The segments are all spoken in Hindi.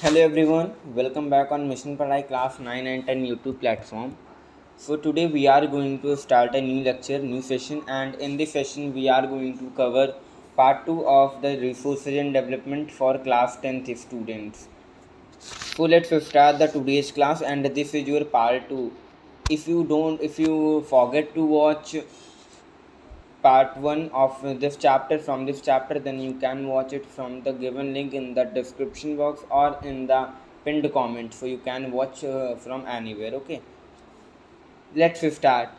Hello everyone, welcome back on Mission Padhai class 9 and 10 YouTube platform. So today we are going to start a new lecture, new session, and in this session we are going to cover part 2 of the resources and development for class 10th students. So let's start the today's class, and this is your part 2. If you forget to watch part 1 of this chapter from this chapter, then you can watch it from the given link in the description box or in the pinned comment, so you can watch from anywhere. Okay, let's start.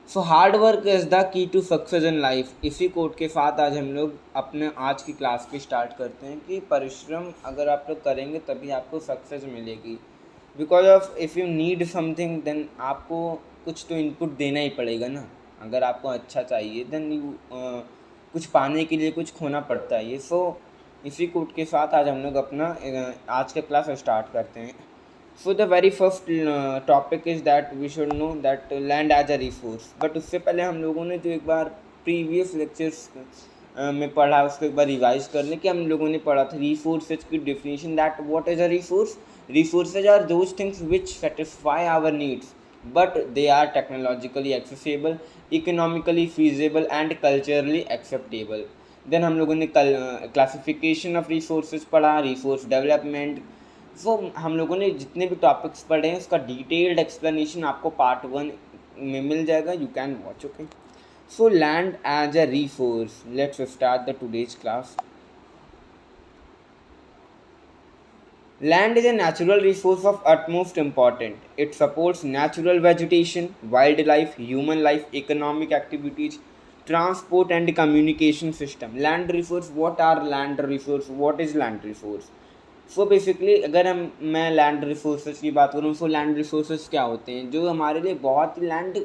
So hard work is the key to success in life. इसी कोट के साथ आज हम लोग अपने आज की क्लास की स्टार्ट करते हैं कि परिश्रम अगर आप लोग करेंगे तभी आपको सक्सेस मिलेगी। Because of if you need something then आपको कुछ तो इनपुट देना ही पड़ेगा ना। अगर आपको अच्छा चाहिए देन यू कुछ पाने के लिए कुछ खोना पड़ता है। ये सो इसी कोट के साथ आज हम लोग अपना आज का क्लास स्टार्ट करते हैं। So the very first topic is that we should know that land as a resource. But उससे पहले हम लोगों ने जो एक बार previous lectures में पढ़ा उसको एक बार रिवाइज कर लें कि हम लोगों ने पढ़ा था resources की definition, that what is a resource? Resources are those things which satisfy our needs but they are technologically accessible, economically feasible and culturally acceptable. Then हम लोगों ने classification of resources पढ़ा, resource development. हम लोगों ने जितने भी टॉपिक्स पढ़े हैं उसका डिटेल्ड एक्सप्लेनेशन आपको पार्ट 1 में मिल जाएगा, you can watch. Okay, so land as a resource, let's start the today's class. Land is a natural resource of utmost importance. It supports natural vegetation, wildlife, human life, economic activities, transport and communication system. Land resource, what are land resource? What is land resource? So basically अगर मैं लैंड रिसोर्सेज की बात करूँ, सो लैंड रिसोर्सेज क्या होते हैं? जो हमारे लिए बहुत ही लैंड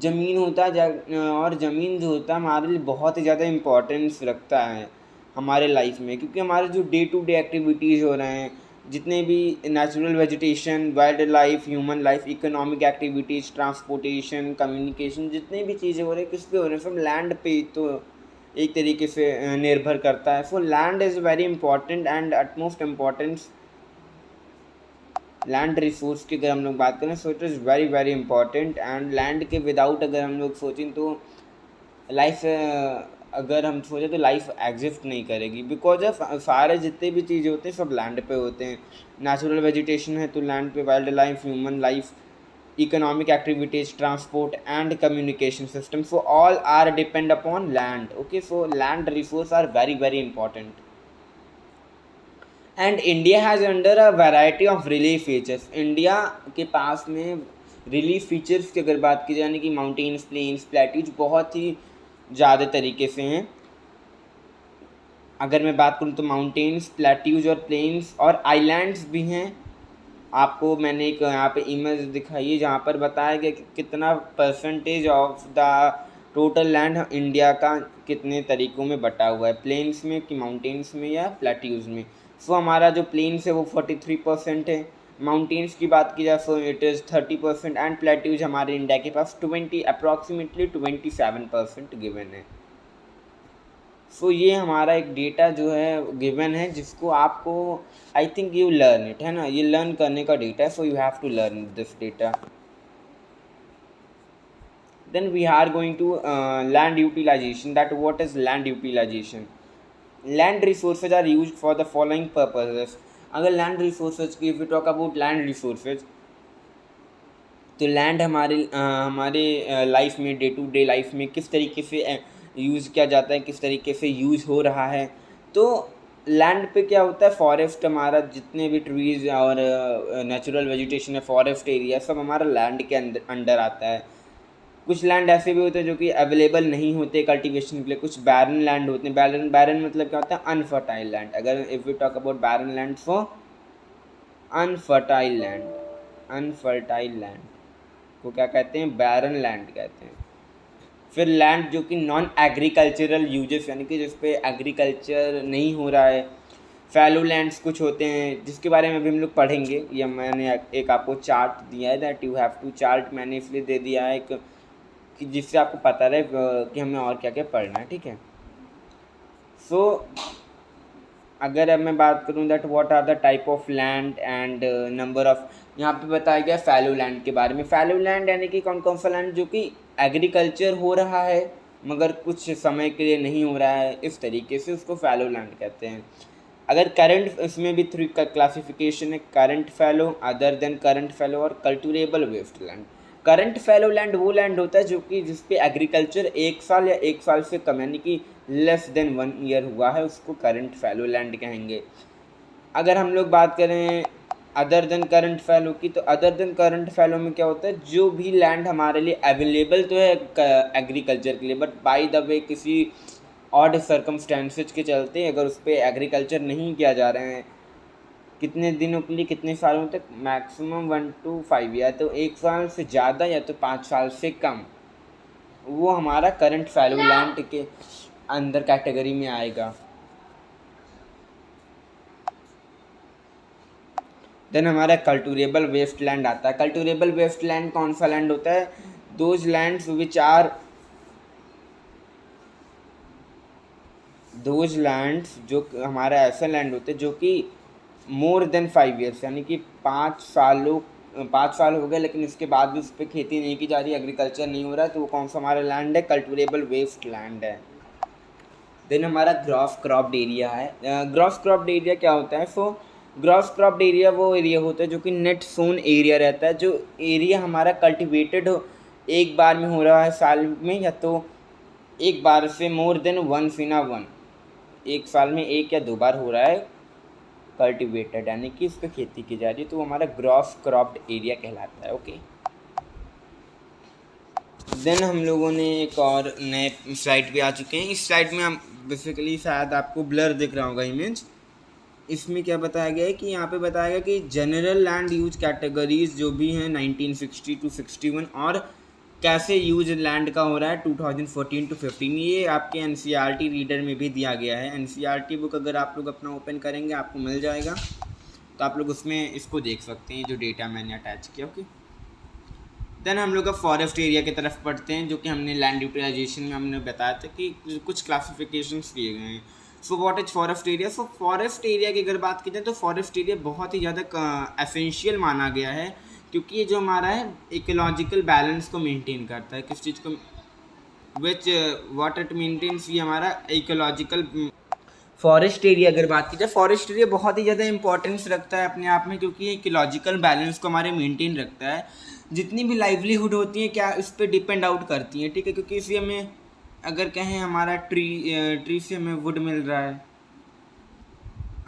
ज़मीन होता है और ज़मीन जो होता है हमारे लिए बहुत ही ज़्यादा इम्पोर्टेंस रखता है हमारे लाइफ में, क्योंकि हमारे जो डे टू डे एक्टिविटीज़ हो रहे हैं, जितने भी natural vegetation, wild life, human life, economic activities, transportation, communication, जितने भी चीज़ें हो रही हैं किस पे हो रहे हैं? सब लैंड पे तो एक तरीके से निर्भर करता है। So land is very important and utmost importance land resource की अगर हम लोग बात करें, so it is very very important. And land के विदाउट अगर हम लोग सोचें तो लाइफ अगर हम सोचें तो लाइफ एग्जिस्ट नहीं करेगी, बिकॉज ऑफ सारे जितने भी चीज़ें होते हैं सब लैंड पे होते हैं। नेचुरल वेजिटेशन है तो लैंड पे, wild life, human life, economic activities, transport and communication system, so all are depend upon land. Okay, so land resources are very very important and India has under a variety of relief features. India के पास में रिलीफ फीचर्स की अगर बात की जाए, यानी कि माउंटेन्स, प्लेन्स, प्लेट्यूज बहुत ही ज़्यादा तरीके से हैं। अगर मैं बात करूँ तो माउंटेन्स, प्लेट्यूज और प्लेन्स और आइलैंड्स भी हैं। आपको मैंने एक यहाँ पे इमेज दिखाई है जहाँ पर बताया गया कि कितना percentage of the total land India का कितने तरीक़ों में बटा हुआ है, प्लेन्स में कि माउंटेन्स में या प्लेट्यूज़ में। सो हमारा जो प्लेन्स है वो 43% है, माउंटेन्स की बात की जाए so it is 30% and plateaus हमारे इंडिया के पास अप्रॉक्सीमेटली 27% गिवन है। सो ये हमारा एक डेटा जो है गिवन है जिसको आपको I think you learn it, है ना, ये लर्न करने का डेटा है, so you have to learn this data. Then we are going to land utilisation, that what is land utilisation. Land resources are used for the following purposes. अगर लैंड रिसोर्सेज की if you talk about land resources, तो लैंड हमारे लाइफ में, डे टू डे लाइफ में किस तरीके से यूज़ किया जाता है, किस तरीके से यूज़ हो रहा है। तो लैंड पे क्या होता है, फॉरेस्ट, हमारा जितने भी ट्रीज़ और नेचुरल वेजिटेशन है, फॉरेस्ट एरिया, सब हमारा लैंड के अंडर आता है। कुछ लैंड ऐसे भी होते हैं जो कि अवेलेबल नहीं होते कल्टीवेशन के लिए, कुछ बैरन लैंड होते हैं। बैरन मतलब क्या होता है? Unfertile land. अगर if you talk about barren land, for unfertile land, unfertile land को क्या कहते हैं? बैरन लैंड कहते हैं। फिर लैंड जो कि नॉन एग्रीकल्चरल यूजेस, यानी कि जिस पे एग्रीकल्चर नहीं हो रहा है। फैलो लैंड्स कुछ होते हैं जिसके बारे में अभी हम लोग पढ़ेंगे। या मैंने एक आपको चार्ट दिया है, that you have to chart, मैंने इसलिए दे दिया है कि जिससे आपको पता रहे कि हमें और क्या क्या पढ़ना है, ठीक है। सो अगर अब मैं बात करूँ that what are the type of land and number of, यहाँ पे बताया गया फैलो लैंड के बारे में। फैलो लैंड यानी कि कौन कौन सा लैंड जो कि एग्रीकल्चर हो रहा है मगर कुछ समय के लिए नहीं हो रहा है, इस तरीके से उसको फैलो लैंड कहते हैं। अगर करंट, इसमें भी 3 का क्लासिफिकेशन है, current fallow, other than current fallow और cultivable wasteland. Current fallow land वो लैंड होता है जो कि जिसपे एग्रीकल्चर 1 साल या 1 साल से कम यानी कि लेस देन 1 ईयर हुआ है, उसको करंट फैलो लैंड कहेंगे। अगर हम लोग बात करें अदर देन करंट फैलो की, तो अदर देन करंट फैलो में क्या होता है, जो भी लैंड हमारे लिए अवेलेबल तो है एग्रीकल्चर के लिए, बट बाय द वे किसी ऑड सर्कमस्टेंसेज के चलते अगर उस पर एग्रीकल्चर नहीं किया जा रहे हैं कितने दिनों के लिए, कितने सालों तक, मैक्सिमम 1 to 5 या तो 1 साल से ज़्यादा या तो 5 साल से कम, वो हमारा करंट फैलो लैंड के अंदर कैटेगरी में आएगा। देन हमारा कल्टिवेबल वेस्टलैंड आता है। कल्टिवेबल वेस्टलैंड कौन सा लैंड होता है, those lands which are, those lands जो हमारा ऐसा लैंड होते हैं जो कि मोर देन 5 ईयर्स यानी कि 5 साल हो गए लेकिन उसके बाद भी उस पर खेती नहीं की जा रही, एग्रीकल्चर नहीं हो रहा है, तो वो कौन सा हमारा लैंड है, कल्टिवेबल वेस्ट लैंड है। देन हमारा ग्रॉस क्रॉप्ड एरिया है। ग्रॉस क्रॉप्ड एरिया क्या होता है, सो ग्रॉस क्रॉप्ड एरिया वो एरिया होता है जो कि नेट सोन एरिया रहता है, जो एरिया हमारा कल्टिवेटेड हो एक बार में हो रहा है साल में, या तो एक बार से मोर देन 1 इन 1, एक साल में 1 या 2 बार हो रहा है कल्टिवेटेड यानी कि उस पर खेती की जा रही है, तो वो हमारा ग्रॉस क्रॉप्ड एरिया कहलाता है। ओके, देन हम लोगों ने एक और नए स्लाइड पे आ चुके हैं। इस स्लाइड में हम बेसिकली शायद आपको ब्लर दिख रहा होगा इमेज, इसमें क्या बताया गया है कि यहाँ पे बताया गया कि जनरल लैंड यूज कैटेगरीज जो भी हैं 1960 to 61 और कैसे यूज लैंड का हो रहा है 2014 to 15, ये आपके एनसीईआरटी रीडर में भी दिया गया है। एनसीईआरटी बुक अगर आप लोग अपना ओपन करेंगे आपको मिल जाएगा, तो आप लोग उसमें इसको देख सकते हैं जो डेटा मैंने अटैच किया। ओके, देन हम लोग अब फॉरेस्ट एरिया की तरफ पढ़ते हैं, जो कि हमने लैंड यूटिलाइजेशन में हमने बताया था कि कुछ क्लासिफिकेशंस दिए गए हैं। So what is forest area, so forest area की अगर बात की जाए तो फॉरेस्ट एरिया बहुत ही ज़्यादा एसेंशियल माना गया है, क्योंकि ये जो हमारा है इकोलॉजिकल बैलेंस को मेंटेन करता है। किस चीज़ को, विच व्हाट इट मेंटेन्स, ये हमारा इकोलॉजिकल फॉरेस्ट एरिया अगर बात की जाए, फॉरेस्ट एरिया बहुत ही ज़्यादा इंपॉर्टेंस रखता है अपने आप में, क्योंकि ये इकोलॉजिकल बैलेंस को हमारे मेंटेन रखता है। जितनी भी लाइवलीहुड होती हैं क्या इस पर डिपेंड आउट करती हैं, ठीक है, क्योंकि इसी हमें अगर कहें हमारा ट्री से हमें वुड मिल रहा है।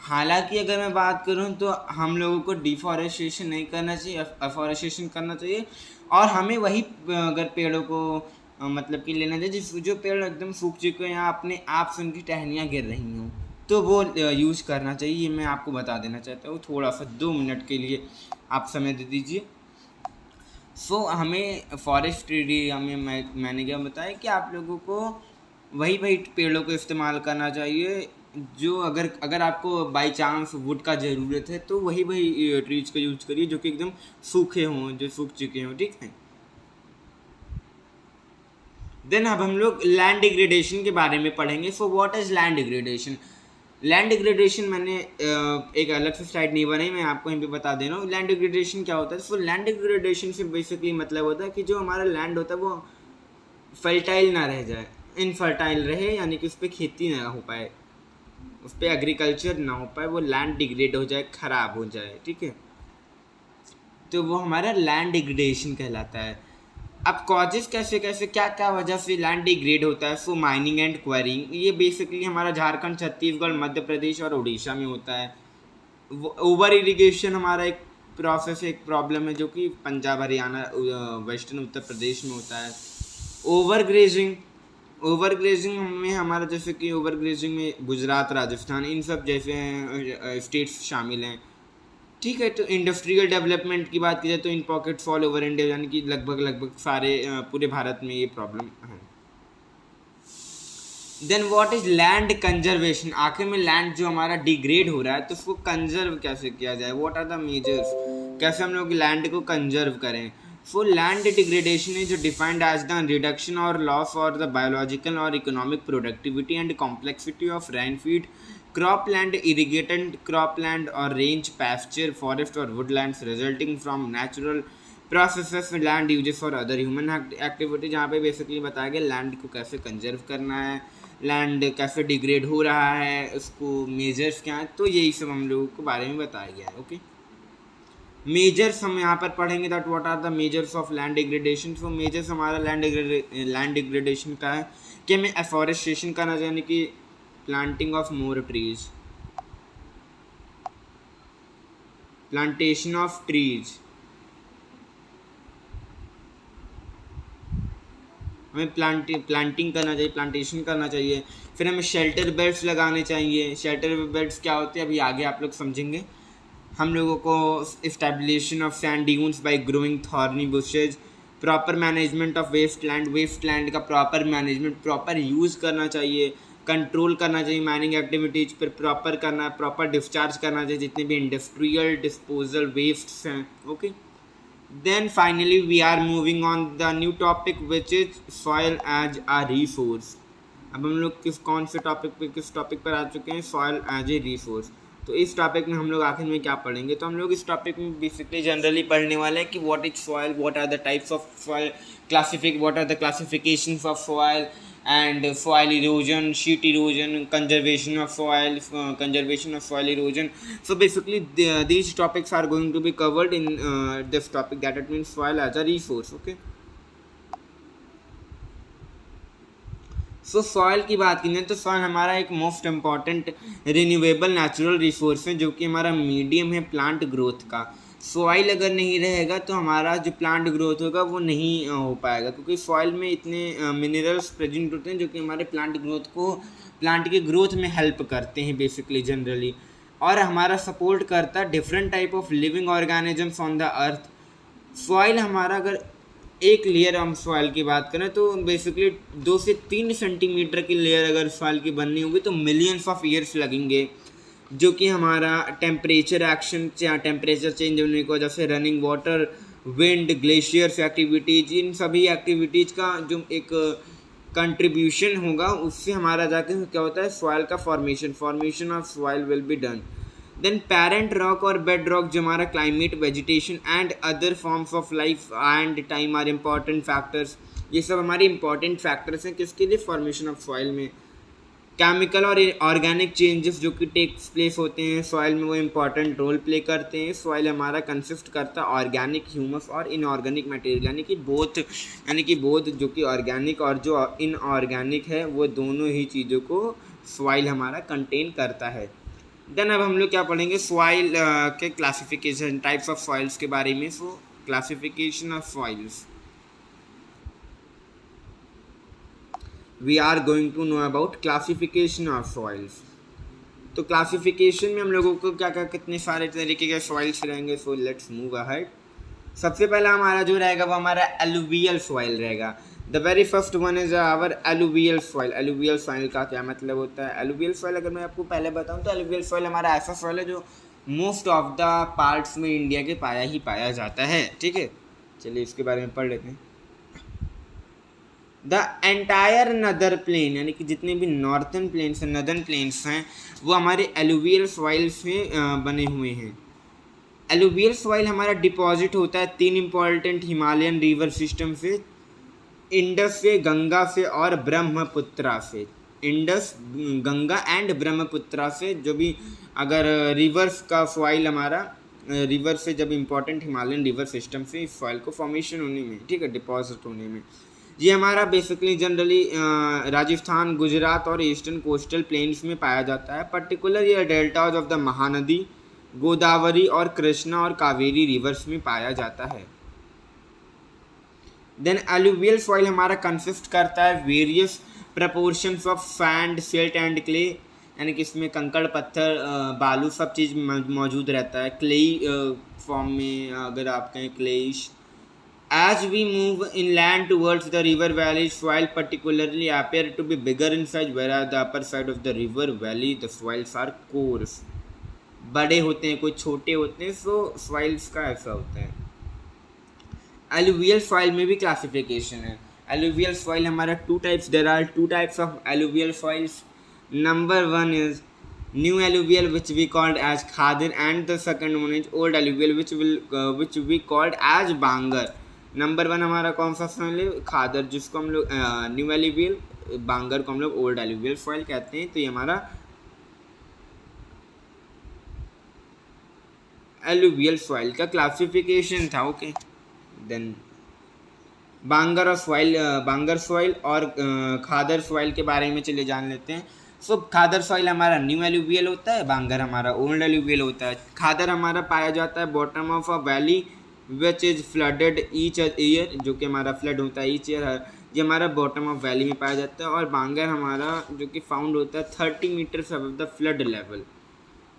हालांकि अगर मैं बात करूं तो हम लोगों को डिफॉरेस्टेशन नहीं करना चाहिए, अफॉरेस्टेशन करना चाहिए, और हमें वही अगर पेड़ों को मतलब कि लेना चाहिए जो पेड़ एकदम सूख चुके हैं या अपने आप से उनकी टहनियाँ गिर रही हों, तो वो यूज़ करना चाहिए। ये मैं आपको बता देना चाहता हूँ। थोड़ा सा 2 मिनट के लिए आप समय दे दीजिए। सो हमें फॉरेस्ट एरिया में मैंने क्या बताया कि आप लोगों को वही पेड़ों को इस्तेमाल करना चाहिए जो अगर आपको बाय चांस वुड का ज़रूरत है तो वही ट्रीज का यूज करिए जो कि एकदम सूखे हों, जो सूख चुके हों, ठीक है। देन अब हम लोग लैंड डिग्रेडेशन के बारे में पढ़ेंगे। So what is land degradation. Land degradation मैंने एक अलग से स्लाइड नहीं बनाई, मैं आपको यहीं पे बता दे रहा हूँ लैंड डिग्रेडेशन क्या होता है। सो लैंड डिग्रेडेशन से बेसिकली मतलब होता है कि जो हमारा लैंड होता है वो फर्टाइल ना रह जाए, इनफर्टाइल रहे, यानी कि उस पर खेती ना हो पाए, उस पर एग्रीकल्चर ना हो पाए, वो लैंड डिग्रेड हो जाए, ख़राब हो जाए, ठीक है, तो वो हमारा लैंड डिग्रेडेशन कहलाता है। अब कॉजेस कैसे क्या क्या वजह से लैंड डिग्रेड होता है। सो माइनिंग एंड क्वारिंग, ये बेसिकली हमारा झारखंड, छत्तीसगढ़, मध्य प्रदेश और उड़ीसा में होता है। ओवर इरिगेशन हमारा एक प्रोसेस, एक प्रॉब्लम है जो कि पंजाब, हरियाणा, वेस्टर्न उत्तर प्रदेश में होता है। ओवर ग्रेजिंग में हमारा जैसे कि ओवर ग्रेजिंग में गुजरात, राजस्थान, इन सब जैसे स्टेट्स शामिल हैं, ठीक है। तो इंडस्ट्रियल डेवलपमेंट की बात की जाए तो इन पॉकेट्स ऑल ओवर इंडिया, यानी कि लगभग सारे पूरे भारत में ये प्रॉब्लम है। Then what is land conservation, आखिर में लैंड जो हमारा डिग्रेड हो रहा है तो उसको कंजर्व कैसे किया जाए, व्हाट आर द मेजर्स, कैसे हम लोग लैंड को कंजर्व करें। So land degradation is defined as the reduction और लॉस और द बायोलॉजिकल और economic productivity and complexity of rainfed cropland, irrigated cropland or range pasture, forest or woodlands resulting from natural processes, land uses for other human activity, जहाँ पे बेसिकली बताया गया लैंड को कैसे कंजर्व करना है, लैंड कैसे डिग्रेड हो रहा है, उसको मेजर्स क्या हैं, तो यही सब हम लोगों को बारे में बताया गया है. ओके, मेजर्स हम यहाँ पर पढ़ेंगे that what are the measures of land degradation. So measures हमारा लैंड डिग्रेडेशन का है कि हमें एफॉरेस्टेशन करना चाहिए, यानी कि planting of more trees, plantation of trees, हमें प्लांटिंग करना चाहिए, प्लांटेशन करना चाहिए. फिर हमें शेल्टर बेड्स लगाने चाहिए. शेल्टर बेड्स क्या होते हैं अभी आगे आप लोग समझेंगे. हम लोगों को establishment of sand dunes by growing thorny bushes, proper management of waste land का प्रॉपर मैनेजमेंट, प्रॉपर यूज़ करना चाहिए, कंट्रोल करना चाहिए माइनिंग एक्टिविटीज पर, प्रॉपर करना, प्रॉपर डिस्चार्ज करना चाहिए जितने भी इंडस्ट्रियल डिस्पोजल वेस्ट्स हैं. Okay, then finally we are moving on the new topic which is soil as a resource. अब हम लोग किस टॉपिक पर आ चुके हैं, सॉइल एज ए रिसोर्स. तो इस टॉपिक में हम लोग आखिर में क्या पढ़ेंगे, तो हम लोग इस टॉपिक में बेसिकली जनरली पढ़ने वाले हैं कि what is soil, what are the types of soil, what are the classifications of soil and soil erosion, sheet erosion, conservation of soil erosion. So basically these topics are going to be covered in this topic, that it means soil as a resource. Okay, so soil की बात करें तो सॉइल हमारा एक most important renewable natural resource है जो कि हमारा मीडियम है प्लांट ग्रोथ का. सॉइल अगर नहीं रहेगा तो हमारा जो प्लांट ग्रोथ होगा वो नहीं हो पाएगा, क्योंकि सॉइल में इतने मिनरल्स प्रेजेंट होते हैं जो कि हमारे प्लांट की ग्रोथ में हेल्प करते हैं बेसिकली जनरली, और हमारा सपोर्ट करता है different type of living organisms on the earth. Soil हमारा अगर एक लेयर हम सॉइल की बात करें तो बेसिकली 2 से 3 सेंटीमीटर की लेयर अगर सॉइल की बननी होगी तो मिलियंस ऑफ ईयर्स लगेंगे, जो कि हमारा टेम्परेचर चेंज होने की वजह से running water, wind, glaciers activities, इन सभी एक्टिविटीज़ का जो एक कंट्रीब्यूशन होगा उससे हमारा जाके क्या होता है सॉइल का formation of soil will be done. Then parent rock और बेड रॉक जो हमारा climate, vegetation and other forms of life and time are important factors. ये सब हमारे इंपॉर्टेंट फैक्टर्स हैं किसके लिए, फॉर्मेशन ऑफ सॉइल में. केमिकल और ऑर्गेनिक चेंजेस जो कि टेक्स प्लेस होते हैं सॉइल में वो इम्पॉर्टेंट रोल प्ले करते हैं. सॉइल हमारा कंसिस्ट करता है ऑर्गेनिक, ह्यूमस और इनऑर्गेनिक मटेरियल, यानी कि बोथ जो कि ऑर्गेनिक और जो इनऑर्गेनिक है वो दोनों ही चीज़ों को सॉइल हमारा कंटेन करता है. देन अब हम लोग क्या पढ़ेंगे सॉइल के क्लासिफिकेशन, टाइप्स ऑफ सॉइल्स के बारे में. सो classification of soils, we are going to know about classification of soils. तो क्लासिफिकेशन में हम लोगों को क्या कितने सारे तरीके के सॉइल्स रहेंगे. So let's move ahead. सबसे पहला हमारा जो रहेगा वो हमारा एलुवियल सॉइल रहेगा. The very first one is our alluvial soil. Alluvial soil का क्या मतलब होता है, एलुवियल सॉइल अगर मैं आपको पहले बताऊं तो एलुवियल सॉइल हमारा ऐसा सॉइल है जो मोस्ट ऑफ द पार्ट्स में इंडिया के पाया जाता है. ठीक है, चलिए इसके बारे में पढ़ लेते हैं. द एंटायर नदर प्लेन, यानी कि जितने भी नॉर्थन प्लेन्स हैं, नदर्न प्लेन्स हैं, वो हमारे एलुवियल सॉइल्स में बने हुए हैं. एलुवियल सॉइल हमारा डिपॉजिट होता है 3 इम्पॉर्टेंट हिमालयन रिवर सिस्टम से, इंडस से, गंगा से और ब्रह्मपुत्रा से. इंडस, गंगा एंड ब्रह्मपुत्रा से जो भी अगर रिवर्स का सॉइल हमारा रिवर से जब इम्पॉर्टेंट हिमालयन रिवर सिस्टम से इस सॉइल को फॉर्मेशन होने में, ठीक है, डिपॉजिट होने में. ये हमारा बेसिकली जनरली राजस्थान, गुजरात और ईस्टर्न कोस्टल प्लेन्स में पाया जाता है. पर्टिकुलर ये deltas of the Mahanadi, Godavari और कृष्णा और कावेरी रिवर्स में पाया जाता है. देन एलुवियल सॉइल हमारा कंसिस्ट करता है various proportions of sand, silt and clay, यानी कि इसमें कंकड़, पत्थर, बालू सब चीज़ मौजूद रहता है. क्लेई फॉर्म में अगर आप कहें क्लेइश. As we move inland towards the river valley, soil particularly appear to be bigger in size, whereas the upper side of the river valley, the soils are coarse. बड़े होते हैं, कोई छोटे होते हैं, so soils का ऐसा होता है. Alluvial soil में भी classification है. Alluvial soil हमारा 2 types, there are 2 types of alluvial soils. Number 1 is new alluvial which we called as Khadir, and the second one is old alluvial which we called as Bangar. Number 1 हमारा कौन सा सॉइल है? खादर, जिसको हम लोग न्यू एलुवियल, बांगर को हम लोग ओल्ड एलुवियल सॉइल कहते हैं। तो ये हमारा एलुवियल सॉइल का क्लासिफिकेशन था। ओके, देन बांगर सॉइल और खादर सॉइल के बारे में चलिए जान लेते हैं। सो खादर सॉइल हमारा न्यू एलुवियल होता है, बांगर हमारा ओल्ड एलुवियल होता है। खादर हमारा पाया जाता है bottom of a valley which is flooded each year, जो कि हमारा फ्लड होता है ईच ईयर, ये हमारा बॉटम ऑफ वैली में पाया जाता है। और बांगर हमारा जो कि फाउंड होता है 30 metres above the flood level.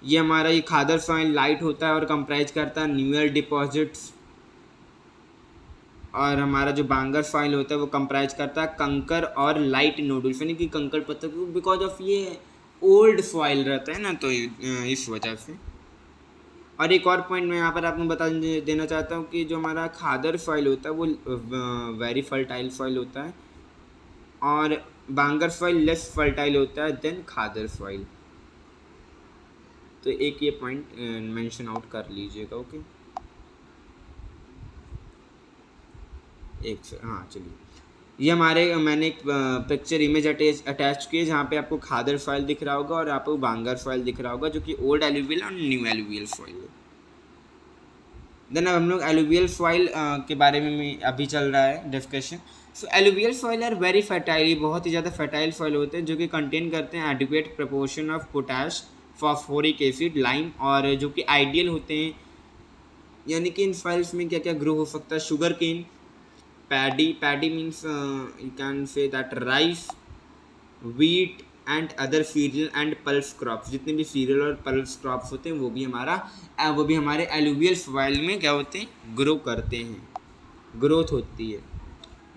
ये हमारा ये खादर सॉइल लाइट होता है और कंप्राइज करता है न्यूअल डिपॉजिट्स। और हमारा जो बांगर सॉइल होता है वो कंप्राइज करता है कंकर और लाइट नोडल्स, यानी कि कंकर पत्थर, बिकॉज ऑफ ये ओल्ड सॉइल रहता है ना, तो इस वजह से। और एक और पॉइंट मैं यहाँ पर आपको बता देना चाहता हूँ कि जो हमारा खादर सॉइल होता है वो वेरी फर्टाइल सॉइल होता है, और बांगर सॉइल लेस फर्टाइल होता है देन खादर सॉइल। तो एक ये पॉइंट मेंशन आउट कर लीजिएगा। ओके, हाँ चलिए, ये हमारे मैंने एक पिक्चर इमेज अटैच की है जहाँ पे आपको खादर सॉइल दिख रहा होगा और आपको बांगर सॉइल दिख रहा होगा, जो कि ओल्ड एलुवियल और न्यू एलुवियल सॉइल है। देन अब हम लोग एलुवियल सॉइल के बारे में अभी चल रहा है discussion. So alluvial soil are very fertile, बहुत ही ज़्यादा फर्टाइल सॉइल होते हैं जो कि कंटेन करते हैं adequate proportion of potash, phosphoric acid, lime, और जो कि आइडियल होते हैं। यानी कि इन सॉइल्स में क्या क्या ग्रो हो सकता है? Sugar cane, paddy means you can say that rice, wheat and other cereal and pulse crops, जितने भी सीरियल और पल्स क्रॉप्स होते हैं वो भी हमारे एलुवियल सॉइल में क्या होते हैं? ग्रो करते हैं, ग्रोथ होती है।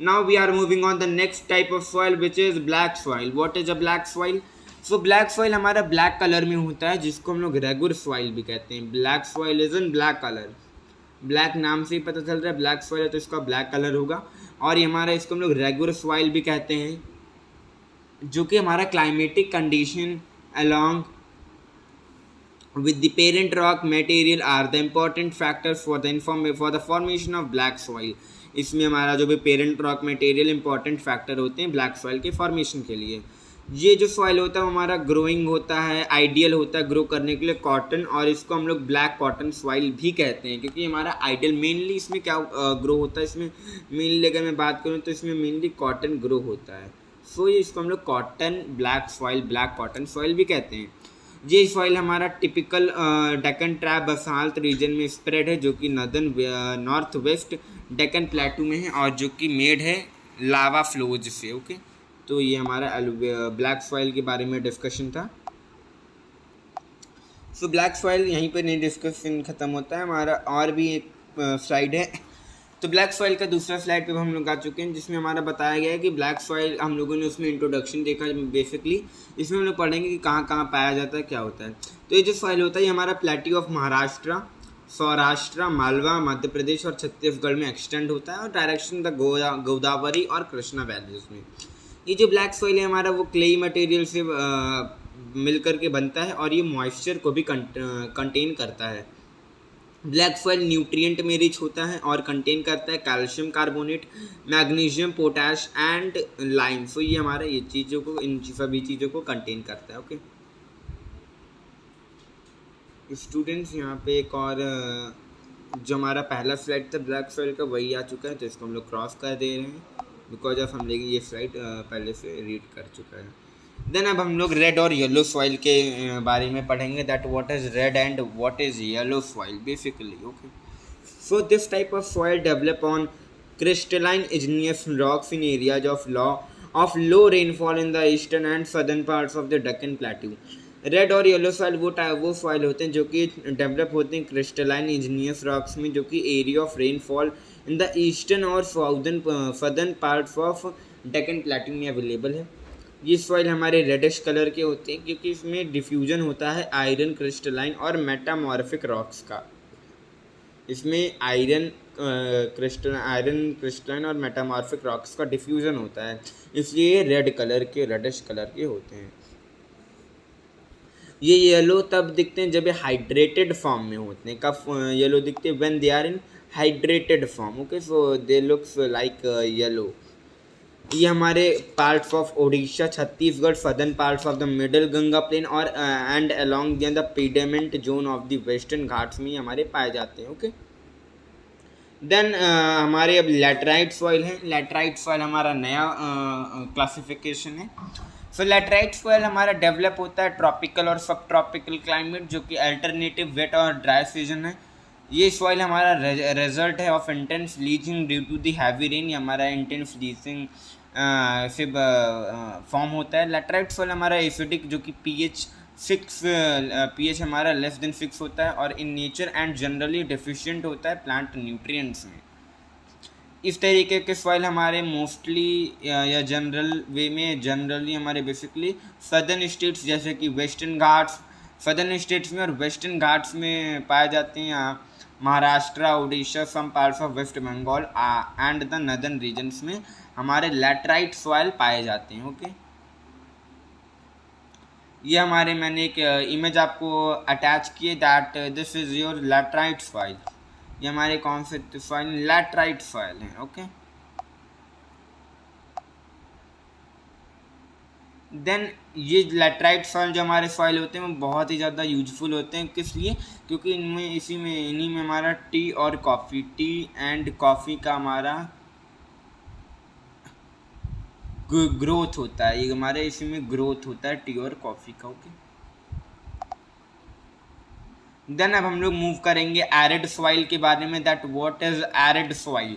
Now we are moving on the next type of soil which is black soil. What is a black soil? So black soil हमारा ब्लैक कलर में होता है, जिसको हम लोग रेगुलर सॉइल भी कहते हैं। Black soil is in black colour, black नाम से ही पता चल रहा है ब्लैक सॉइल है तो इसका ब्लैक कलर होगा। और ये हमारा, इसको हम लोग रेगुलर सॉइल भी कहते हैं, जो कि हमारा climatic condition along with the parent rock material are the important factors for the formation of black soil. इसमें हमारा जो भी parent rock material important factor होते हैं ब्लैक सॉइल के फॉर्मेशन के लिए। ये जो सॉइल होता है वो हमारा ग्रोइंग होता है, आइडियल होता है ग्रो करने के लिए कॉटन, और इसको हम लोग ब्लैक कॉटन सॉइल भी कहते हैं, क्योंकि हमारा आइडियल मेनली इसमें क्या ग्रो होता है। इसमें मेनली अगर मैं बात करूँ तो इसमें मेनली कॉटन ग्रो होता है। सो ये इसको हम लोग cotton black soil, black cotton soil भी कहते हैं। ये सॉइल हमारा typical Deccan trap basalt region में स्प्रेड है, जो कि नॉर्थ वेस्ट डेक्कन प्लेटू में है, और जो कि मेड है लावा फ्लोज से। ओके, तो ये हमारा ब्लैक सॉइल के बारे में डिस्कशन था। सो ब्लैक सॉइल यहीं पर नहीं डिस्कशन ख़त्म होता है, हमारा और भी एक स्लाइड है। तो ब्लैक सॉइल का दूसरा स्लाइड पे हम लोग आ चुके हैं, जिसमें हमारा बताया गया है कि ब्लैक सॉइल, हम लोगों ने उसमें इंट्रोडक्शन देखा बेसिकली। इसमें हम लोग पढ़ेंगे कि कहाँ कहाँ पाया जाता है, क्या होता है। तो ये जो सॉइल होता है ये हमारा प्लेट्यू ऑफ महाराष्ट्र, सौराष्ट्र, मालवा, मध्य प्रदेश और छत्तीसगढ़ में एक्सटेंड होता है, और डायरेक्शन द गोदावरी और कृष्णा वैलीज में। ये जो ब्लैक सॉइल है हमारा वो क्लेई मटेरियल से मिलकर के बनता है, और ये मॉइस्चर को भी कंटेन करता है। ब्लैक सॉइल न्यूट्रिएंट में रिच होता है और कंटेन करता है calcium carbonate, magnesium, potash and lime. So ये हमारा ये चीज़ों को, इन सभी चीज़ों को कंटेन करता है। ओके स्टूडेंट्स, यहाँ पे एक और जो हमारा पहला स्लाइड था ब्लैक सॉइल का वही आ चुका है, तो इसको हम लोग क्रॉस कर दे रहे हैं बिकॉज ऑफ हम लोग ये स्लाइड पहले से रीड कर चुका है। देन अब हम लोग रेड और येलो सॉइल के बारे में पढ़ेंगे, that what is red and what is yellow soil basically. Okay, so this type of soil develop on crystalline igneous rocks in areas of low rainfall in the eastern and southern parts of the Deccan plateau. Red और येलो सॉइल वो सॉइल होते हैं जो कि डेवलप होते हैं क्रिस्टलाइन इग्नियस रॉक्स में, जो कि area of rainfall in the eastern और southern parts of Deccan plateau में अवेलेबल है। ये सॉइल हमारे रेडिश कलर के होते हैं क्योंकि इसमें डिफ्यूजन होता है आयरन क्रिस्टलाइन और मेटामॉर्फिक रॉक्स का। इसमें आयरन क्रिस्टलाइन और मेटामॉर्फिक रॉक्स का डिफ्यूजन होता है, इसलिए रेड कलर के, रेडिश कलर के होते हैं। ये येलो तब दिखते हैं जब ये हाइड्रेटेड फॉर्म में होते हैं। कब येलो दिखते हैं? When they are in hydrated form. Okay, so they looks like yellow. ये हमारे parts of Odisha, Chhattisgarh, southern parts of the middle Ganga plain और and along the piedmont zone of the Western Ghats में हमारे पाए जाते हैं। ओके, देन हमारे अब लैटराइट सॉइल है। लैटराइट सॉइल हमारा नया क्लासिफिकेशन है। सो लैटराइट सॉइल हमारा डेवलप होता है ट्रॉपिकल और सब ट्रॉपिकल क्लाइमेट, जो कि अल्टरनेटिव वेट और ड्राई सीजन है। ये सॉइल हमारा रिजल्ट है of intense leaching due to the heavy rain. ये हमारा इंटेंस लीचिंग से फॉर्म होता है। लैटराइट सॉइल हमारा एसिडिक, जो कि पीएच 6 पीएच हमारा लेस देन 6 होता है और in nature and generally deficient होता है प्लांट न्यूट्रिएंट्स में। इस तरीके के सॉइल हमारे मोस्टली या जनरल वे में जनरली हमारे बेसिकली सदर्न स्टेट्स जैसे कि वेस्टर्न घाट्स, सदर्न स्टेट्स में और वेस्टर्न घाट्स में पाए जाते हैं। Maharashtra, Orissa, some parts of West Bengal and the northern regions में हमारे लैटराइट सॉइल पाए जाते हैं। ओके, ये हमारे मैंने एक इमेज आपको अटैच किए, that this is your laterite soil. ये हमारे कौन से सॉइल? लैटराइट सॉइल है। ओके, देन ये लैटराइट सॉइल जो हमारे सॉइल होते हैं वो बहुत ही ज़्यादा यूजफुल होते हैं। किस लिए? क्योंकि इन्हीं में हमारा टी और कॉफ़ी, टी एंड कॉफ़ी का हमारा ग्रोथ होता है। ये हमारे इसी में ग्रोथ होता है टी और कॉफ़ी का। ओके, देन अब हम लोग मूव करेंगे एरिड सॉइल के बारे में, that what is arid soil.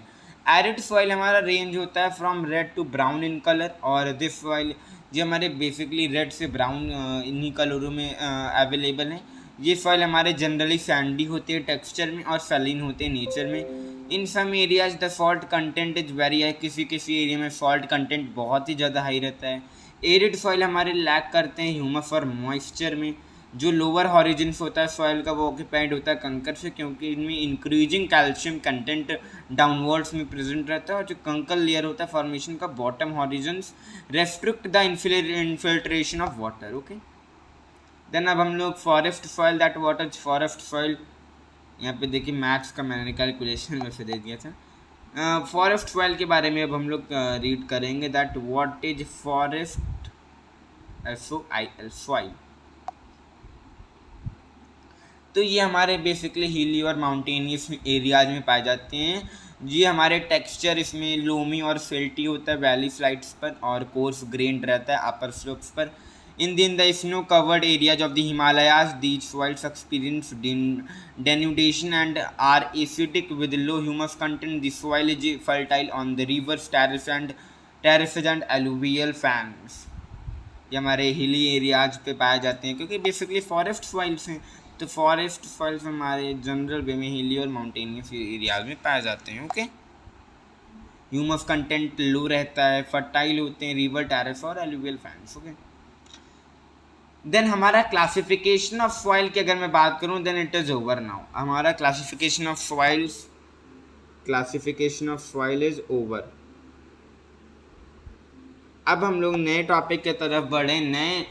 Arid soil हमारा रेंज होता है from red to brown in colour, और दिस सॉइल ये हमारे बेसिकली रेड से ब्राउन इन्हीं कलरों में अवेलेबल हैं। ये सॉइल हमारे जनरली सैंडी होते हैं टेक्सचर में और सैलिन होते हैं नेचर में। In some areas the salt content is very high. किसी किसी एरिया में सॉल्ट कंटेंट बहुत ही ज़्यादा हाई रहता है। एरिड सॉइल हमारे लैक करते हैं ह्यूमस और मॉइस्चर में। जो लोअर हॉरिजन्स होता है सॉइल का वो ऑक्यूपाइड होता है कंकर से, क्योंकि इनमें इंक्रीजिंग कैल्शियम कंटेंट डाउनवर्ड्स में प्रेजेंट रहता है। और जो कंकल लेयर होता है फॉर्मेशन का bottom horizons restrict the infiltration of water. Okay, then अब हम लोग forest soil, that water forest soil, यहाँ पे देखिए मैथ्स का मैंने कैलकुलेशन में से दे दिया था। फॉरेस्ट सॉइल के बारे में अब हम लोग रीड करेंगे, that what is forest SOIL soil. तो ये हमारे बेसिकली हिली और माउंटेनियस एरियाज में पाए जाते हैं। ये हमारे टेक्सचर इसमें लोमी और सिल्टी होता है वैली स्लाइड्स पर, और कोर्स ग्रेन्ड रहता है अपर स्लोप्स पर। In the snow covered areas of the Himalayas these soils experience denudation and are acidic with low humus content. The soil is fertile on the rivers, terraces and alluvial fans. ये हमारे हिली एरियाज पे पाए जाते हैं क्योंकि बेसिकली फॉरेस्ट सॉइल्स हैं। तो फॉरेस्ट सॉइल्स हमारे जनरल वे में हिली और माउंटेनियस एरियाज में पाए जाते हैं। ओके, ह्यूमस कंटेंट लो रहता है, फर्टाइल होते हैं रिवर, टेरेस और एलुवियल फैंस। ओके, देन हमारा क्लासिफिकेशन ऑफ सॉइल की अगर मैं बात करूं, then it is over now. हमारा classification of soil is over. अब हम लोग नए टॉपिक की तरफ बढ़े। नए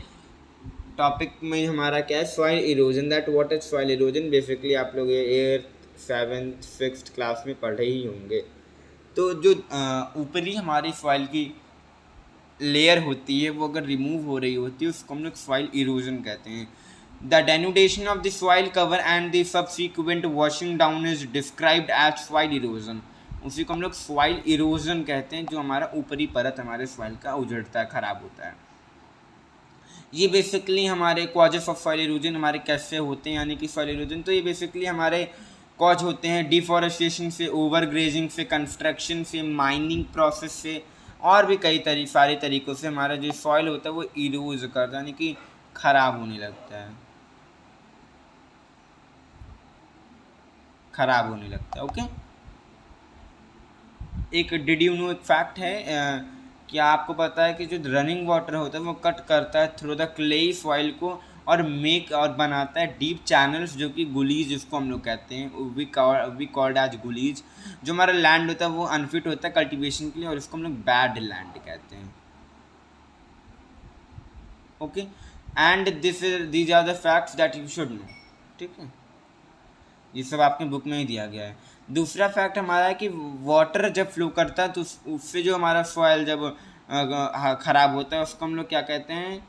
टॉपिक में हमारा क्या है? Soil erosion. That what is soil erosion? Basically आप लोग 8th 7th 6th क्लास में पढ़े ही होंगे। तो जो ऊपरी हमारी सॉइल की लेयर होती है वो अगर रिमूव हो रही होती है उसको हम लोग सॉइल इरोजन कहते हैं। The denudation of the soil cover and the subsequent washing down is described as soil erosion. उसी को हम लोग सॉइल इरोजन कहते हैं, जो हमारा ऊपरी परत हमारे सॉइल का उजड़ता है, खराब होता है। ये बेसिकली हमारे कॉजेस ऑफ सॉइल इरोजन हमारे कैसे होते हैं, यानी कि सॉइल इरोजन। तो ये बेसिकली हमारे कॉज होते हैं डिफॉरेस्टेशन से, ओवर ग्रेजिंग से, कंस्ट्रक्शन से, माइनिंग प्रोसेस से, और भी कई सारे तरीक़ों से हमारा जो सॉइल होता है वो इरोज करता है, यानी कि ख़राब होने लगता है, ओके। एक डिड यू नो एक फैक्ट है, क्या आपको पता है कि जो रनिंग वाटर होता है वो कट करता है थ्रू द क्लेई सॉइल को और बनाता है डीप चैनल्स, जो कि गुलीज जिसको हम लोग कहते हैं, वी कॉल्ड एज गुलीज। जो हमारा लैंड होता है वो अनफिट होता है कल्टीवेशन के लिए और इसको हम लोग बैड लैंड कहते हैं, okay. And these are the facts that you should know. ठीक है, ये सब आपके बुक में ही दिया गया है। दूसरा फैक्ट हमारा है कि वाटर जब फ्लो करता है तो उससे जो हमारा सॉइल जब ख़राब होता है उसको हम लोग क्या कहते हैं,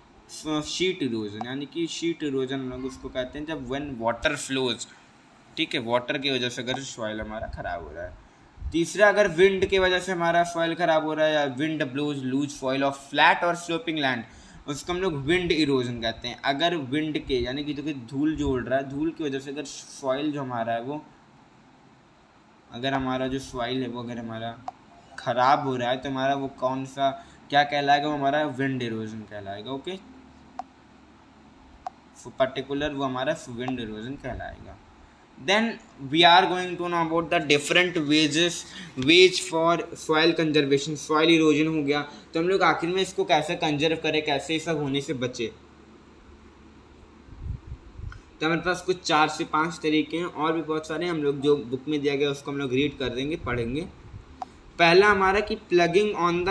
शीट इरोजन, यानी कि शीट इरोजन हम लोग उसको कहते हैं जब व्हेन वाटर फ्लोज। ठीक है, वाटर की वजह से अगर सॉइल हमारा ख़राब हो रहा है। तीसरा, अगर विंड की वजह से हमारा सॉइल ख़राब हो रहा है या wind blows loose soil of flat और स्लोपिंग लैंड, उसको हम लोग विंड इरोजन कहते हैं। अगर विंड के यानी कि धूल जो उड़ रहा है, धूल की वजह से अगर सॉइल जो हमारा है वो, अगर हमारा जो सॉइल है वो अगर हमारा ख़राब हो रहा है तो हमारा वो कौन सा क्या कहलाएगा, वो हमारा विंड इरोजन कहलाएगा। ओके, पर्टिकुलर वो हमारा विंड इरोजन कहलाएगा। Then we are going to know about the different ways for soil conservation। soil erosion हो गया, तो हम लोग आखिर में इसको कैसे कंजर्व करें, कैसे सब होने से बचे। तो हमारे पास कुछ 4 से 5 तरीके हैं, और भी बहुत सारे हम लोग जो बुक में दिया गया उसको हम लोग रीड कर देंगे, पढ़ेंगे। पहला हमारा कि ploughing on the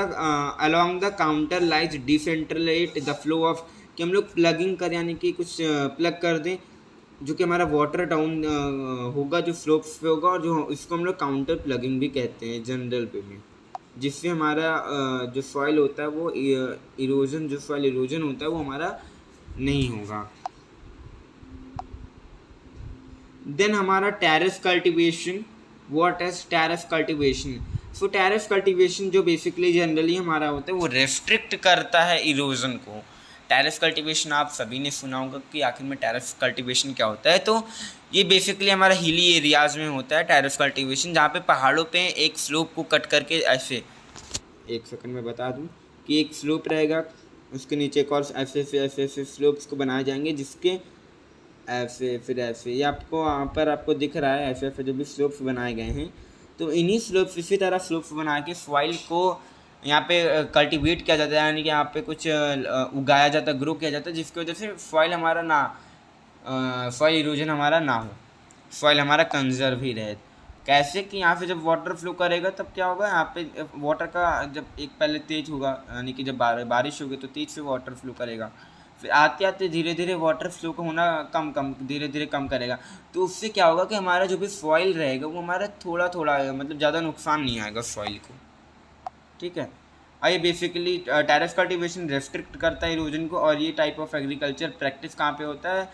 along the contour lines decelerate the flow of, कि हम लोग प्लगिंग कर यानी कि कुछ प्लग कर दें जो कि हमारा वाटर डाउन होगा, जो स्लोप्स पे होगा, और जो इसको हम लोग काउंटर प्लगिंग भी कहते हैं जनरल पे में, जिससे हमारा जो सॉइल होता है वो इरोजन, जो सॉइल इरोजन होता है वो हमारा नहीं होगा। देन हमारा terrace cultivation. What is terrace cultivation? So terrace cultivation जो बेसिकली जनरली हमारा होता है वो रेस्ट्रिक्ट करता है इरोजन को। टेरेस कल्टीवेशन आप सभी ने सुना होगा कि आखिर में टेरेस कल्टीवेशन क्या होता है। तो ये बेसिकली हमारा हिली एरियाज़ में होता है टेरेस कल्टीवेशन, जहाँ पे पहाड़ों पे एक स्लोप को कट करके ऐसे, एक सेकंड में बता दूँ कि एक स्लोप रहेगा, उसके नीचे एक और ऐसे ऐसे स्लोप्स को बनाए जाएंगे, जिसके ऐसे फिर ऐसे, ये आपको वहाँ पर आपको दिख रहा है ऐसे ऐसे जो भी स्लोप्स बनाए गए हैं। तो इन्हीं स्लोप्स, इसी तरह स्लोप्स बना के सॉइल को यहाँ पे कल्टीवेट किया जाता है, यानी कि यहाँ पे कुछ उगाया जाता है, ग्रो किया जाता है, जिसकी वजह से सॉइल हमारा ना सॉइल इरोजन हमारा ना हो, सॉइल हमारा कंजर्व ही रहे। कैसे कि यहाँ से जब वाटर फ्लो करेगा तब क्या होगा, यहाँ पे वाटर का जब एक पहले तेज होगा, यानी कि जब बारिश होगी तो तेज से वाटर फ्लो करेगा, फिर आते आते धीरे धीरे वाटर फ्लो का होना धीरे धीरे कम करेगा। तो उससे क्या होगा कि हमारा जो भी सॉइल रहेगा वो हमारा थोड़ा थोड़ा आएगा, मतलब ज़्यादा नुकसान नहीं आएगा सॉइल को। ठीक है, ये बेसिकली टेरेस कल्टीवेशन रेस्ट्रिक्ट करता है इरोजन को। और ये टाइप ऑफ एग्रीकल्चर प्रैक्टिस कहाँ पे होता है?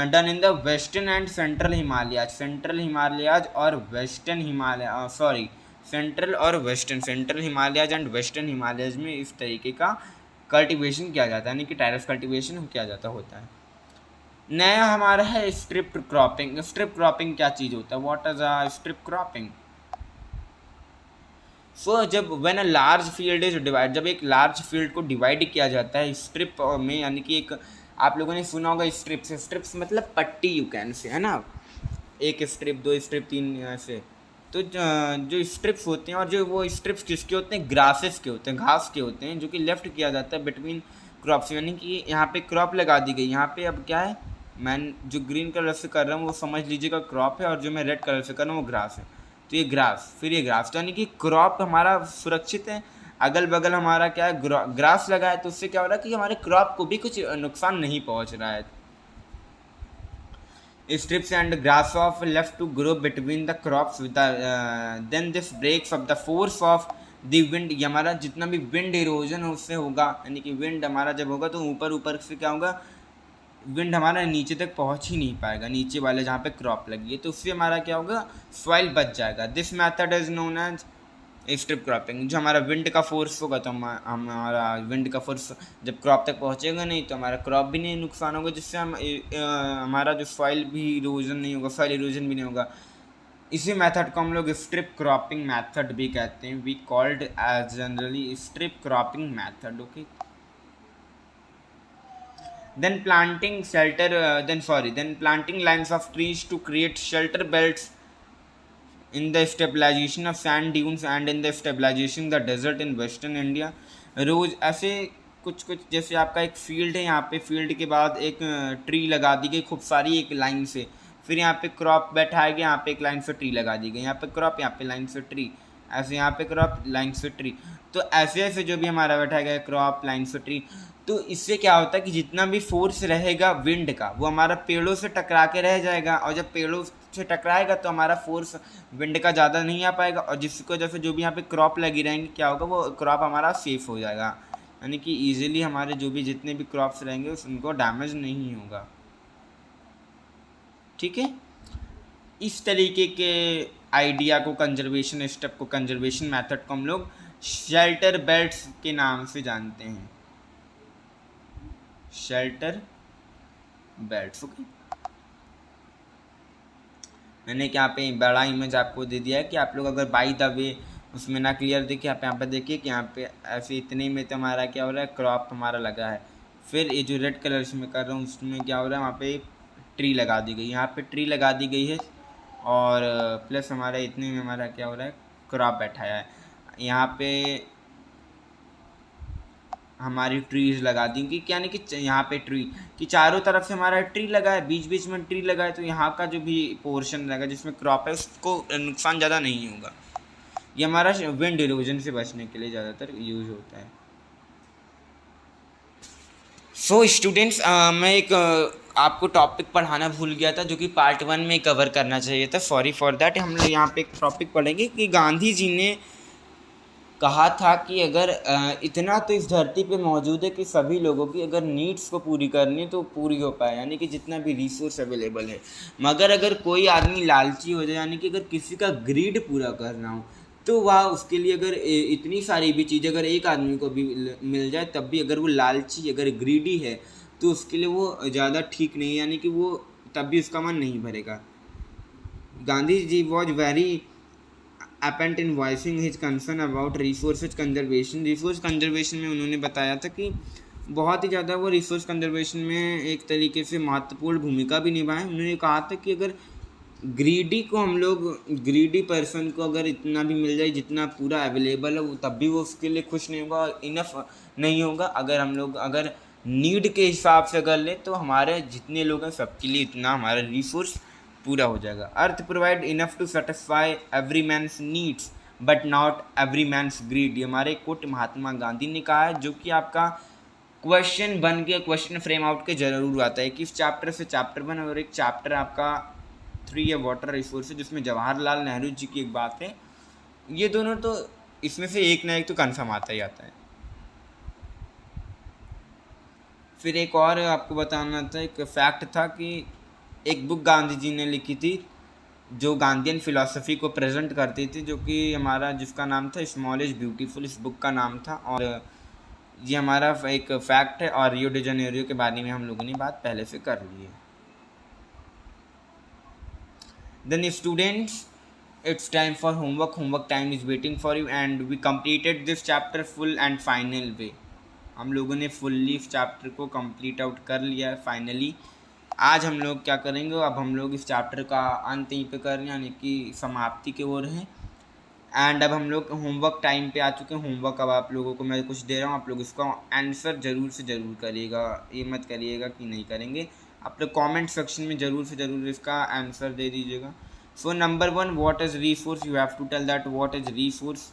Done in the western and central Himalayas. Central Himalayas और वेस्टर्न हिमालय सेंट्रल और western, central Himalayas and western Himalayas में इस तरीके का कल्टीवेशन किया जाता है, यानी कि टेरेस कल्टीवेशन किया जाता होता है। नया हमारा है स्ट्रिप क्रॉपिंग। स्ट्रिप क्रॉपिंग क्या चीज़ होता है? What is a strip cropping? So जब when a large field is divide, जब एक लार्ज फील्ड को डिवाइड किया जाता है स्ट्रिप में, यानी कि एक, आप लोगों ने सुना होगा स्ट्रिप्स, स्ट्रिप्स मतलब पट्टी, यू कैन से, है ना, एक स्ट्रिप, 2 स्ट्रिप, 3 ऐसे। तो जो स्ट्रिप्स होते हैं, और जो वो स्ट्रिप्स किसके होते हैं? ग्रासेस के होते हैं, घास के होते हैं, जो कि लेफ्ट किया जाता है बिटवीन क्रॉप्स, यानी कि यहाँ पे क्रॉप लगा दी गई। यहाँ पे अब क्या है, मैं जो ग्रीन कलर से कर रहा हूँ वो समझ लीजिएगा क्रॉप है, और जो मैं रेड कलर से कर रहा हूँ वो ग्रास है। तो ये ग्रास, फिर ये ग्रास, तो यानी कि क्रॉप हमारा सुरक्षित है, अगल बगल हमारा क्या है, ग्रास लगा है, तो उससे क्या हो रहा है कि हमारे क्रॉप को भी कुछ नुकसान नहीं पहुँच रहा है। Strips and grass of left to grow between the crops with the then this breaks of the force of the wind। ये हमारा जितना भी विंड इरोजन उससे होगा, यानी कि विंड हमारा जब होगा तो ऊपर ऊपर से क्या होगा, विंड हमारा नीचे तक पहुंच ही नहीं पाएगा, नीचे वाले जहाँ पे क्रॉप लगी है, तो उससे हमारा क्या होगा, सॉइल बच जाएगा। This method is known as strip cropping. जो हमारा विंड का फोर्स होगा तो हमारा विंड का फोर्स जब क्रॉप तक पहुंचेगा नहीं तो हमारा क्रॉप भी नहीं नुकसान होगा, जिससे हमारा जो सॉइल भी इरोजन नहीं होगा, सॉइल इरोजन भी नहीं होगा। इसी मेथड को हम लोग स्ट्रिप क्रॉपिंग मेथड भी कहते हैं। We called as generally strip cropping method. Okay, then planting lines of trees to create shelter belts in the stabilization of sand dunes and in the stabilization the desert in western India। रोज ऐसे कुछ कुछ, जैसे आपका एक फील्ड है, यहाँ पे फील्ड के बाद एक ट्री लगा दी गई खूब सारी एक लाइन से, फिर यहाँ पे क्रॉप बैठाया गया, यहाँ पे एक लाइन से ट्री लगा दी गई, यहाँ पे क्रॉप, यहाँ पे लाइन से ट्री, ऐसे यहाँ पे क्रॉप लाइन्स पे ट्री, तो ऐसे ऐसे जो भी हमारा बैठा गया क्रॉप लाइन्स पे ट्री, तो इससे क्या होता है कि जितना भी फोर्स रहेगा विंड का वो हमारा पेड़ों से टकरा के रह जाएगा, और जब पेड़ों से टकराएगा तो हमारा फोर्स विंड का ज़्यादा नहीं आ पाएगा, और जिसकी वजह से जो भी यहाँ पे क्रॉप लगी रहेंगी क्या होगा, वो क्रॉप हमारा सेफ हो जाएगा, यानी कि ईजिली हमारे जो भी जितने भी क्रॉप्स रहेंगे उनको डैमेज नहीं होगा। ठीक है, इस तरीके के आइडिया को, कंजर्वेशन स्टेप को, कंजर्वेशन मेथड को हम लोग शेल्टर बेल्ट्स के नाम से जानते हैं, शेल्टर बेल्ट्स। ओके, मैंने यहाँ पे बड़ा इमेज आपको दे दिया है कि आप लोग अगर बाई द वे उसमें ना क्लियर देखिए, आप यहाँ पे देखिए कि यहाँ पे ऐसे इतने में तो हमारा क्या हो रहा है, क्रॉप हमारा लगा है। फिर ये जो रेड कलर से मैं कर रहा हूँ उसमें क्या हो रहा है, वहाँ पे ट्री लगा दी गई, यहाँ पे ट्री लगा दी गई है, और प्लस हमारा इतने में हमारा क्या हो रहा है, क्रॉप बैठाया है। यहाँ पे हमारी ट्रीज लगा दी कि यानी कि यहाँ पे ट्री कि चारों तरफ से हमारा ट्री लगा है, बीच बीच में ट्री लगा है, तो यहाँ का जो भी पोर्शन लगा जिसमें क्रॉप है उसको नुकसान ज़्यादा नहीं होगा। ये हमारा विंड इरोजन से बचने के लिए ज़्यादातर यूज होता है। सो स्टूडेंट्स, मैं एक आपको टॉपिक पढ़ाना भूल गया था जो कि पार्ट 1 में कवर करना चाहिए था, सॉरी फॉर दैट। हम लोग यहाँ पे एक टॉपिक पढ़ेंगे कि गांधी जी ने कहा था कि अगर इतना तो इस धरती पे मौजूद है कि सभी लोगों की अगर नीड्स को पूरी करनी है तो पूरी हो पाए, यानी कि जितना भी रिसोर्स अवेलेबल है, मगर अगर कोई आदमी लालची हो जाए, यानी कि अगर किसी का ग्रीड पूरा करना हो, तो वह उसके लिए अगर इतनी सारी भी चीज़ अगर एक आदमी को भी मिल जाए तब भी अगर वो लालची अगर ग्रीडी है तो उसके लिए वो ज़्यादा ठीक नहीं, यानी कि वो तब भी उसका मन नहीं भरेगा। Gandhi ji was very apparent in voicing his concern about resources conservation. Resource conservation में उन्होंने बताया था कि बहुत ही ज़्यादा वो रिसोर्स कंजर्वेशन में एक तरीके से महत्वपूर्ण भूमिका भी निभाएं। उन्होंने कहा था कि अगर ग्रीडी को हम लोग, ग्रीडी पर्सन को अगर इतना भी मिल जाए जितना पूरा अवेलेबल है, वो तब भी वो उसके लिए खुश नहीं होगा, इनफ नहीं होगा। अगर हम लोग अगर नीड के हिसाब से अगर ले तो हमारे जितने लोग हैं सबके लिए इतना हमारा रिसोर्स पूरा हो जाएगा। Earth provide enough to satisfy every man's needs but not every man's greed. ये हमारे कोट महात्मा गांधी ने कहा है, जो कि आपका क्वेश्चन बन के, क्वेश्चन फ्रेम आउट के जरूर आता है कि इस चैप्टर से चैप्टर 1 और एक चैप्टर आपका 3 है वाटर रिसोर्सेज, जिसमें जवाहरलाल नेहरू जी की एक बात है। ये दोनों तो इसमें से एक ना एक तो कन्फर्म आता ही आता है। फिर एक और आपको बताना था, एक फैक्ट था कि एक बुक गांधी जी ने लिखी थी जो गांधीयन फिलॉसफी को प्रेजेंट करती थी, जो कि हमारा जिसका नाम था स्मॉल इज ब्यूटीफुल, इस बुक का नाम था। और ये हमारा एक फैक्ट है, और रियो डी जेनेरियो के बारे में हम लोगों ने बात पहले से कर ली है। Then students, it's time for homework. Homework time is waiting for you and we completed this chapter full and final way. हम लोगों ने फुल्ली इस चैप्टर को कंप्लीट आउट कर लिया है फाइनली। आज हम लोग क्या करेंगे, अब हम लोग इस चैप्टर का अंत यहीं पे कर रहे हैं, यानी कि समाप्ति की ओर हैं। एंड अब हम लोग होमवर्क टाइम पे आ चुके हैं। होमवर्क अब आप लोगों को मैं कुछ दे रहा हूँ, आप लोग इसका आंसर ज़रूर से ज़रूर करिएगा, ये मत करिएगा कि नहीं करेंगे। आप लोग कमेंट सेक्शन में ज़रूर से ज़रूर इसका आंसर दे दीजिएगा। So number 1, what is resource, you have to tell that what is resource.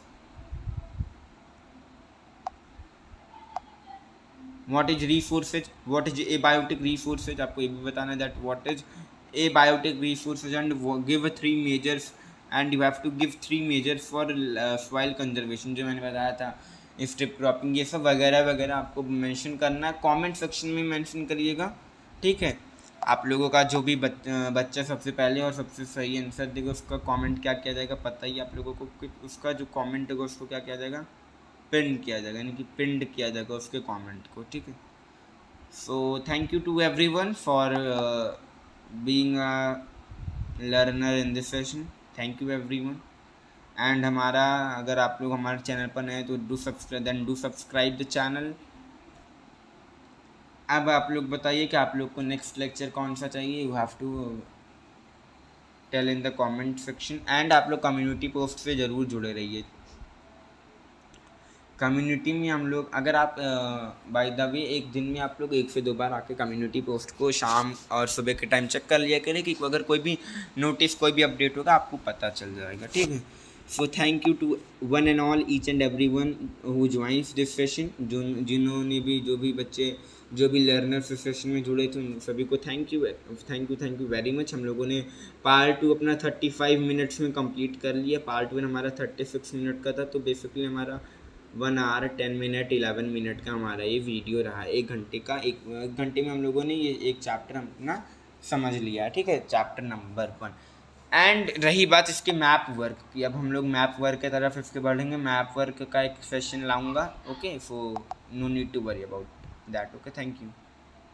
What is resources, what is abiotic resources, आपको ये भी बताना है that what is abiotic resources and give 3 measures and you have to give 3 measures for soil conservation, जो मैंने बताया था, स्ट्रिप क्रॉपिंग, ये सब वगैरह वगैरह आपको मेंशन करना है। कमेंट सेक्शन में मेंशन करिएगा, ठीक है। आप लोगों का जो भी बच्चा सबसे पहले और सबसे सही आंसर देगा उसका कमेंट क्या किया जाएगा पता ही आप लोगों को, कि उसका जो कमेंट होगा उसको क्या किया जाएगा, पिन किया जाएगा, यानी कि पिंड किया जाएगा उसके कमेंट को, ठीक है। So thank you to everyone for being a learner in this session, thank you everyone. And हमारा, अगर आप लोग हमारे चैनल पर नए तो डू सब्सक्राइब द चैनल। अब आप लोग बताइए कि आप लोग को नेक्स्ट लेक्चर कौन सा चाहिए, you have to tell in the comment section. And आप लोग कम्युनिटी पोस्ट से ज़रूर जुड़े रहिए। कम्युनिटी में हम लोग, अगर आप बाय द वे एक दिन में आप लोग 1 से 2 बार आके कम्युनिटी पोस्ट को शाम और सुबह के टाइम चेक कर लिया करें कि अगर कोई भी नोटिस, कोई भी अपडेट होगा आपको पता चल जाएगा, ठीक है। So thank you to one and all, each and every one who joins this session, जिन्होंने भी, जो भी बच्चे, जो भी लर्नर्स इस सेशन में जुड़े थे, उन सभी को थैंक यू वेरी मच। हम लोगों ने पार्ट 2 अपना 35 मिनट्स में कंप्लीट कर लिया। पार्ट 1 हमारा 36 मिनट का था, तो बेसिकली हमारा 1 आवर 10 मिनट 11 मिनट का हमारा ये वीडियो रहा। 1 घंटे का, 1 घंटे में हम लोगों ने ये एक चैप्टर अपना समझ लिया, ठीक है, चैप्टर नंबर 1। एंड रही बात इसके मैप वर्क की, अब हम लोग मैप वर्क की तरफ इसके बढ़ेंगे। मैप वर्क का एक सेशन लाऊंगा, okay, so no need to worry about that, okay, thank you.